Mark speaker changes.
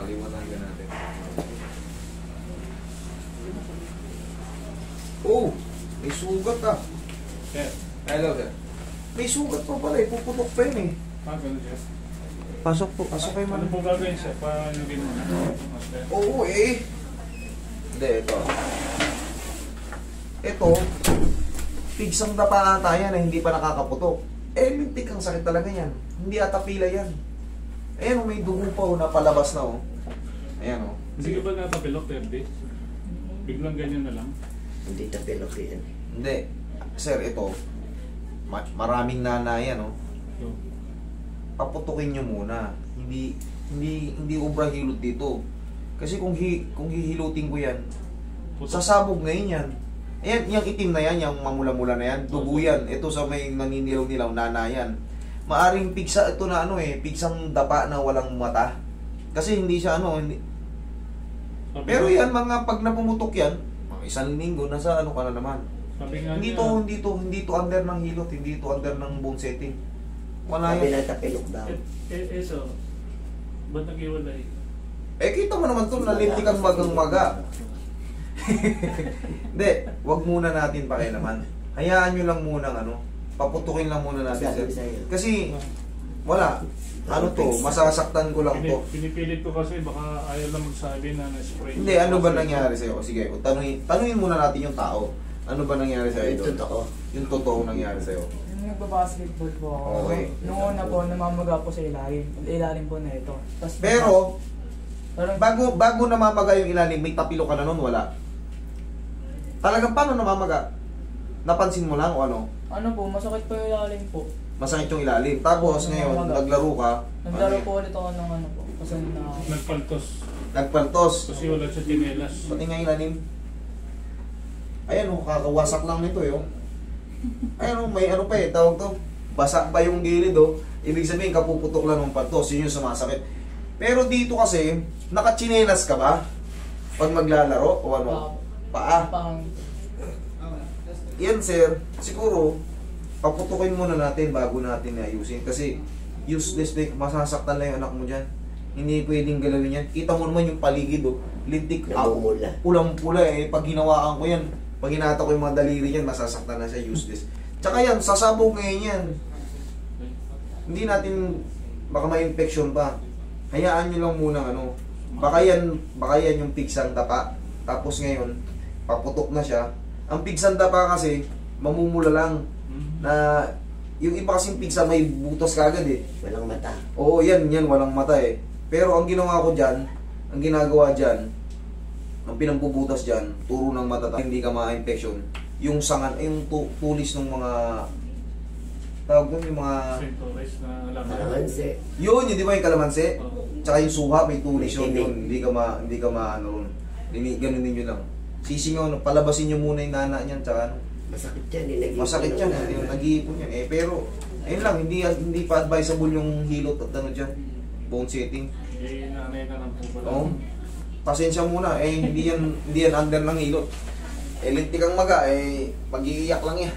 Speaker 1: Paliwanagan natin. Oh! May sugat ah.
Speaker 2: Sir.
Speaker 1: Hello sir. May sugat pa pala eh. Puputok pa yun eh.
Speaker 2: Ganun siya.
Speaker 1: Pasok po. Pasok kayo
Speaker 2: Ano
Speaker 1: man.
Speaker 2: po gagawin siya? Paanugin mo na.
Speaker 1: Oo eh. Hindi, ito. Ito, pigsang dapa ata yan na hindi pa nakakaputok. Eh, lintik ang sakit talaga yan. Hindi ata pila yan. Ayan, may dugo pa na palabas na oh. Ayan oh.
Speaker 2: Sige ba natapilok, Terdy? Biglang ganyan na lang?
Speaker 3: Hindi tapilok yan.
Speaker 1: Hindi. Sir, ito. Maraming nana yan oh.
Speaker 2: So,
Speaker 1: Paputukin nyo muna. Hindi obra hilot dito. Kasi kung hihilutin ko yan, sasabog ngayon yan. Ayan, yung itim na yan, yung mamula-mula na yan, dugo yan. Ito sa may naninilaw-nilaw, nana yan. Maaring pigsa, ito na ano eh, pigsang dapa na walang mata. Kasi hindi siya ano, hindi. Pero yan, mga pag napumutok yan, mga isang linggo, nasa ano ka na naman. Hindi to under ng hilot, hindi to under ng bone setting. Wala
Speaker 3: Sabi
Speaker 1: yan.
Speaker 3: na tapilok daw.
Speaker 2: so, ba't nag-iwalay?
Speaker 1: Eh, kita mo naman to, nalintik ang magang-maga. Hindi, wag muna natin pakialaman. Hayaan nyo lang muna ano, paputukin lang muna natin sir. Kasi wala, ano to, masasaktan ko lang to.
Speaker 2: Pinipilit ko kasi baka ayaw lang magsabi na na-spray.
Speaker 1: Hindi, ano ba nangyari sa'yo? Sige, tanungin muna natin yung tao. Ano ba nangyari sa'yo?
Speaker 3: Yung totoo.
Speaker 1: Yung totoong nangyari sa'yo.
Speaker 4: Yung nagbabasketball po ako.
Speaker 1: Okay.
Speaker 4: Noong una po, namamaga po sa ilalim. Ilalim po na ito. Tapos,
Speaker 1: Pero,
Speaker 4: parang,
Speaker 1: bago namamaga yung ilalim, may tapilo ka na nun, wala. Talagang paano namamaga? Napansin mo lang o ano?
Speaker 4: ano po, masakit po yung ilalim po.
Speaker 1: Masakit yung ilalim. Tapos ngayon, naglaro ka.
Speaker 4: Naglaro po ulit ako ng ano po. Kasi na...
Speaker 2: Nagpaltos.
Speaker 1: Nagpaltos.
Speaker 2: Kasi wala siya tinelas.
Speaker 1: Pati nga ilalim. Ayan o, kakawasak lang nito yun. Ayan o, may ano pa eh, tawag to. Basa pa yung gilid o. Ibig sabihin, kapuputok lang ng paltos. Yun yung sumasakit. Pero dito kasi, nakachinelas ka ba? Pag maglalaro o ano? Paa.
Speaker 4: Pang...
Speaker 1: Yan sir, siguro, paputukin muna natin bago natin ayusin. Kasi, useless na masasaktan lang yung anak mo dyan. Hindi pwedeng galawin yan. Kita mo naman yung paligid o. Lintik out.
Speaker 3: Namumula.
Speaker 1: Pulang-pula eh. Pag ginawaan ko yan, pag hinata ko yung mga daliri yan, masasaktan na siya, useless. Tsaka yan, sasabog ngayon yan. Hindi natin, baka may infection pa. Hayaan nyo lang muna ano. Baka yan yung pigsang dapa. Tapos ngayon, paputok na siya. Ang pigsang dapa kasi, mamumula lang. Na, yung iba kasing pigsa may butas kagad eh.
Speaker 3: Walang mata.
Speaker 1: Oo, yan, walang mata eh. Pero ang ginawa ko dyan, ang ginagawa dyan, ang pinampubutas dyan, turo ng mata, hindi ka ma-infection. Yung sangan, yung tulis ng mga, tawag doon, yung mga,
Speaker 2: Centauris na alam.
Speaker 3: Kalamansi.
Speaker 1: yun, di ba yung kalamansi?
Speaker 2: Oo.
Speaker 1: Tsaka yung suha, may tulis yun,
Speaker 3: May
Speaker 1: yun. Hindi ka ano, ganunin nyo lang. Sisingaw, palabasin nyo muna yung nana niyan, tsaka ano.
Speaker 3: Masakit yan. Nag-iipon
Speaker 1: Masakit yan,
Speaker 3: ng-
Speaker 1: yung nag-iipon yan. Eh, pero, ayun lang, hindi pa advisable yung hilot at ano dyan, bone setting.
Speaker 2: Hindi nanay ka lang po pala.
Speaker 1: Oo. Pasensya muna, eh, hindi yan under ng hilot. Eh, lintik ang maga, eh, pag-iiyak lang yan.